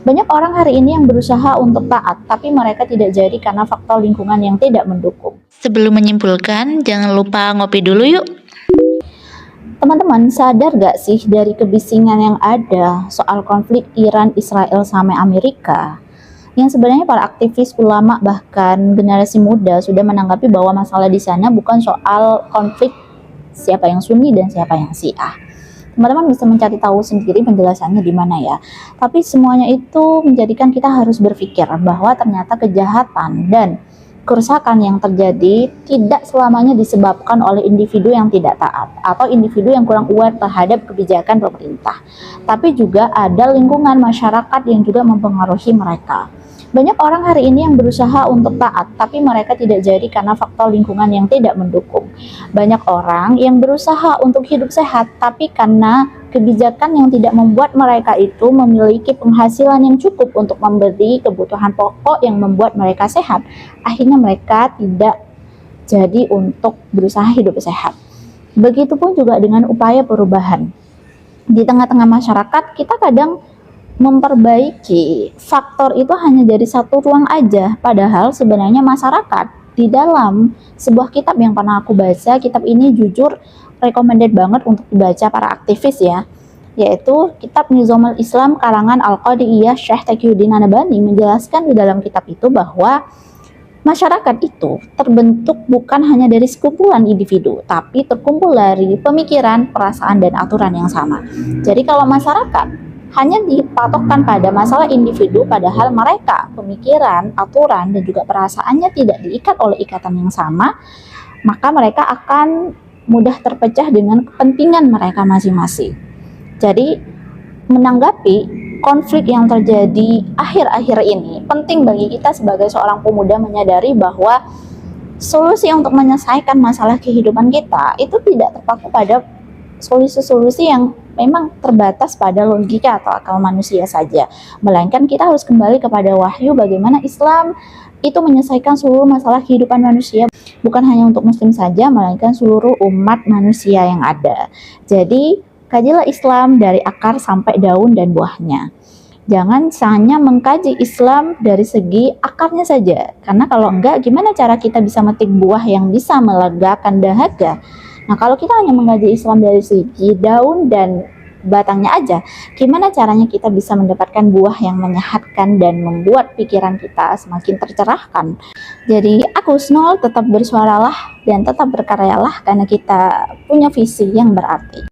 Banyak orang hari ini yang berusaha untuk taat, tapi mereka tidak jadi karena faktor lingkungan yang tidak mendukung. Sebelum menyimpulkan, jangan lupa ngopi dulu yuk. Teman-teman, sadar gak sih dari kebisingan yang ada soal konflik Iran, Israel, sama Amerika? Yang sebenarnya para aktivis, ulama, bahkan generasi muda sudah menanggapi bahwa masalah di sana bukan soal konflik siapa yang Sunni dan siapa yang Syiah. Teman-teman bisa mencari tahu sendiri penjelasannya di mana ya. Tapi semuanya itu menjadikan kita harus berpikir bahwa ternyata kejahatan dan kerusakan yang terjadi tidak selamanya disebabkan oleh individu yang tidak taat atau individu yang kurang aware terhadap kebijakan pemerintah, tapi juga ada lingkungan masyarakat yang juga mempengaruhi mereka. Banyak orang hari ini yang berusaha untuk taat, tapi mereka tidak jadi karena faktor lingkungan yang tidak mendukung. Banyak orang yang berusaha untuk hidup sehat, tapi karena kebijakan yang tidak membuat mereka itu memiliki penghasilan yang cukup untuk memberi kebutuhan pokok yang membuat mereka sehat, akhirnya mereka tidak jadi untuk berusaha hidup sehat. Begitupun juga dengan upaya perubahan. Di tengah-tengah masyarakat, kita kadang memperbaiki faktor itu hanya dari satu ruang aja, padahal sebenarnya masyarakat di dalam sebuah kitab yang pernah aku baca, kitab ini jujur recommended banget untuk dibaca para aktivis ya, yaitu kitab Nizamul Islam karangan Al-Qadiyah Syekh Taqiyuddin An-Nabhani menjelaskan di dalam kitab itu bahwa masyarakat itu terbentuk bukan hanya dari sekumpulan individu, tapi terkumpul dari pemikiran, perasaan, dan aturan yang sama. Jadi kalau masyarakat hanya dipatokkan pada masalah individu, padahal mereka pemikiran, aturan, dan juga perasaannya tidak diikat oleh ikatan yang sama, maka mereka akan mudah terpecah dengan kepentingan mereka masing-masing. Jadi menanggapi konflik yang terjadi akhir-akhir ini, penting bagi kita sebagai seorang pemuda menyadari bahwa solusi untuk menyelesaikan masalah kehidupan kita itu tidak terpaku pada solusi-solusi yang memang terbatas pada logika atau akal manusia saja, melainkan kita harus kembali kepada wahyu bagaimana Islam itu menyelesaikan seluruh masalah kehidupan manusia, bukan hanya untuk muslim saja, melainkan seluruh umat manusia yang ada. Jadi kajilah Islam dari akar sampai daun dan buahnya. Jangan hanya mengkaji Islam dari segi akarnya saja, karena kalau enggak, gimana cara kita bisa metik buah yang bisa melegakan dahaga? Nah, kalau kita hanya mengkaji Islam dari segi daun dan batangnya aja, gimana caranya kita bisa mendapatkan buah yang menyehatkan dan membuat pikiran kita semakin tercerahkan? Jadi, aku Snol, tetap bersuaralah dan tetap berkaryalah karena kita punya visi yang berarti.